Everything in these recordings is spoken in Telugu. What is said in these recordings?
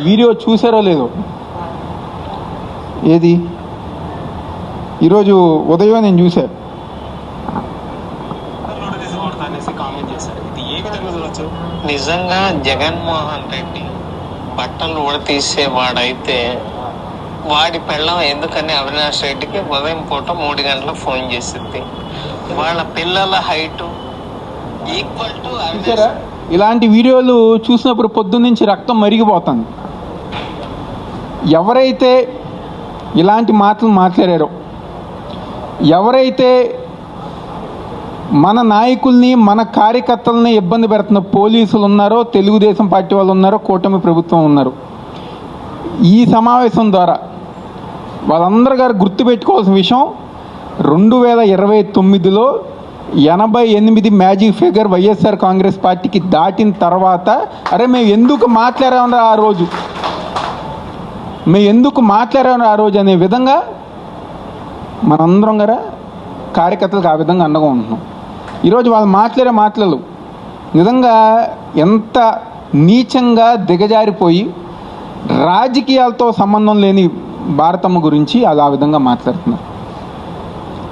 వీడియో చూసారో లేదో, ఏది ఈరోజు ఉదయం నేను చూశాను. నిజంగా జగన్మోహన్ రెడ్డి బట్టలు ఉడతీసేవాడైతే వాడి పెళ్ళం ఎందుకని అవినాష్ రెడ్డికి ఉదయం పూట 3 గంటలకు ఫోన్ చేసింది. వాళ్ళ పిల్లల హైట్ ఈక్వల్ టు ఇలాంటి వీడియోలు చూసినప్పుడు పొద్దున్నుంచి రక్తం మరిగిపోతుంది. ఎవరైతే ఇలాంటి మాటలు మాట్లాడారో, ఎవరైతే మన నాయకుల్ని మన కార్యకర్తలని ఇబ్బంది పెడుతున్న పోలీసులు ఉన్నారో, తెలుగుదేశం పార్టీ వాళ్ళు ఉన్నారో, కూటమి ప్రభుత్వం ఉన్నారు, ఈ సమావేశం ద్వారా వాళ్ళందరూ గారు గుర్తుపెట్టుకోవాల్సిన విషయం 2029లో 88 మ్యాజిక్ ఫిగర్ వైఎస్ఆర్ కాంగ్రెస్ పార్టీకి దాటిన తర్వాత అరే మేము ఎందుకు మాట్లాడామరా ఆ రోజు, మేము ఎందుకు మాట్లాడామరా ఆ రోజు అనే విధంగా మనందరం గారా కార్యకర్తలకు ఆ విధంగా అండగా ఉంటున్నాం. ఈరోజు వాళ్ళు మాట్లాడే మాటలు నిజంగా ఎంత నీచంగా దిగజారిపోయి రాజకీయాలతో సంబంధం లేని భారతమ్మ గురించి ఆ విధంగా మాట్లాడుతున్నారు.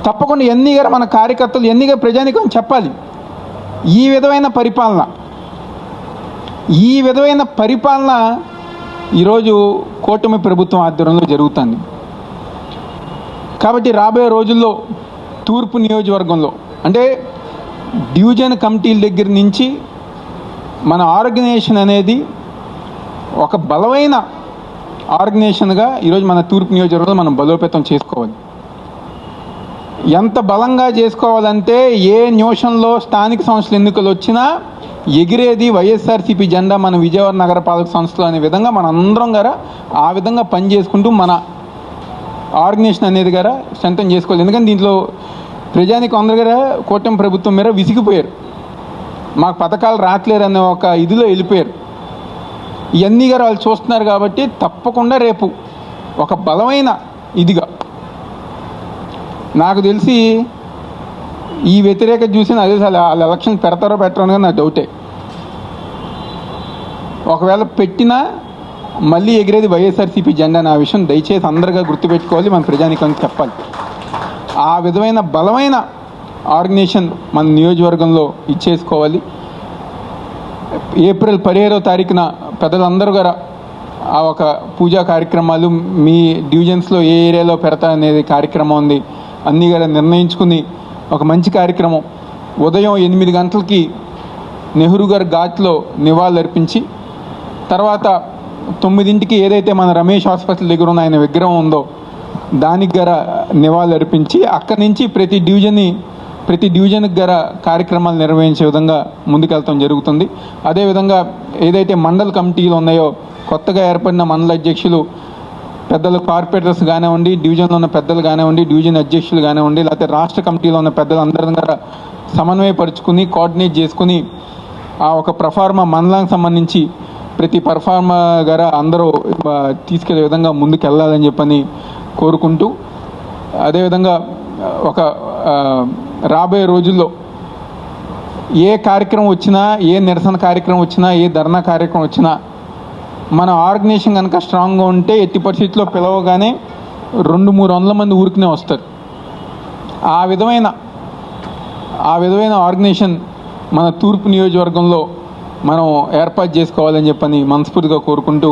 తప్పకుండా ఎన్నిగా మన కార్యకర్తలు ఎన్నిగా ప్రజానికం చెప్పాలి. ఈ విధమైన పరిపాలన ఈరోజు కూటమి ప్రభుత్వం ఆధ్వర్యంలో జరుగుతుంది. కాబట్టి రాబోయే రోజుల్లో తూర్పు నియోజకవర్గంలో అంటే డివిజన్ కమిటీల దగ్గర నుంచి మన ఆర్గనైజేషన్ అనేది ఒక బలమైన ఆర్గనైజేషన్గా ఈరోజు మన తూర్పు నియోజకవర్గంలో మనం బలోపేతం చేసుకోవాలి. ఎంత బలంగా చేసుకోవాలంటే ఏ నిమిషంలో స్థానిక సంస్థల ఎన్నికలు వచ్చినా ఎగిరేది వైఎస్ఆర్సీపీ జెండా మన విజయవాడ నగరపాలక సంస్థలు అనే విధంగా మన అందరం గారా ఆ విధంగా పనిచేసుకుంటూ మన ఆర్గనైజేషన్ అనేది గారా స్ట్రెంథెన్ చేసుకోవాలి. ఎందుకంటే దీంట్లో ప్రజానికి అందరు గారా కూటమి ప్రభుత్వం మీద విసిగిపోయారు, మాకు పథకాలు రావట్లేరు అనే ఒక ఇదిలో వెళ్ళిపోయారు. ఇవన్నీ గారు వాళ్ళు చూస్తున్నారు. కాబట్టి తప్పకుండా రేపు ఒక బలమైన ఇదిగా నాకు తెలిసి ఈ వ్యతిరేకత చూసి అదే వాళ్ళు ఎలక్షన్ పెడతారో పెట్టరో అని నా డౌటే. ఒకవేళ పెట్టినా మళ్ళీ ఎగిరేది వైఎస్ఆర్సీపీ జెండా అనే విషయం దయచేసి అందరిగా గుర్తుపెట్టుకోవాలి, మన ప్రజానికానికి చెప్పాలి. ఆ విధమైన బలమైన ఆర్గనైజేషన్ మన నియోజకవర్గంలో ఇచ్చేసుకోవాలి. ఏప్రిల్ 15వ తారీఖున పెద్దలందరూ గారు ఆ ఒక పూజా కార్యక్రమాలు మీ డివిజన్స్లో ఏ ఏరియాలో పెడతా అనేది కార్యక్రమం ఉంది అన్నీ గారు నిర్ణయించుకుని ఒక మంచి కార్యక్రమం ఉదయం 8 గంటలకి నెహ్రూ గారి ఘాట్లో నివాళులు అర్పించి తర్వాత 9ంటికి ఏదైతే మన రమేష్ హాస్పిటల్ దగ్గర ఉన్న ఆయన విగ్రహం ఉందో దానికి గర నివాళులు అర్పించి అక్కడి నుంచి ప్రతి డివిజన్కి గర కార్యక్రమాలు నిర్వహించే విధంగా ముందుకెళ్తాం జరుగుతుంది. అదేవిధంగా ఏదైతే మండల కమిటీలు ఉన్నాయో కొత్తగా ఏర్పడిన మండల అధ్యక్షులు పెద్దలు కార్పొరేటర్స్ కానివ్వండి, డివిజన్లో ఉన్న పెద్దలు కానివ్వండి, డివిజన్ అధ్యక్షులు కానివ్వండి, లేకపోతే రాష్ట్ర కమిటీలో ఉన్న పెద్దలు అందరి ద్వారా సమన్వయపరుచుకుని కోఆర్డినేట్ చేసుకుని ఆ ఒక ప్రఫార్మా మండలానికి సంబంధించి ప్రతి పర్ఫార్మా గారా అందరూ తీసుకెళ్లే విధంగా ముందుకు వెళ్ళాలని చెప్పని కోరుకుంటూ, అదేవిధంగా ఒక రాబోయే రోజుల్లో ఏ కార్యక్రమం వచ్చినా, ఏ నిరసన కార్యక్రమం వచ్చినా, ఏ ధర్నా కార్యక్రమం వచ్చినా మన ఆర్గనైజేషన్ కనుక స్ట్రాంగ్గా ఉంటే ఎట్టి పరిస్థితుల్లో పిలవగానే 200-300 మంది ఊరికనే వస్తారు. ఆ విధమైన ఆర్గనైజేషన్ మన తూర్పు నియోజకవర్గంలో మనం ఏర్పాటు చేసుకోవాలని చెప్పని మనస్ఫూర్తిగా కోరుకుంటూ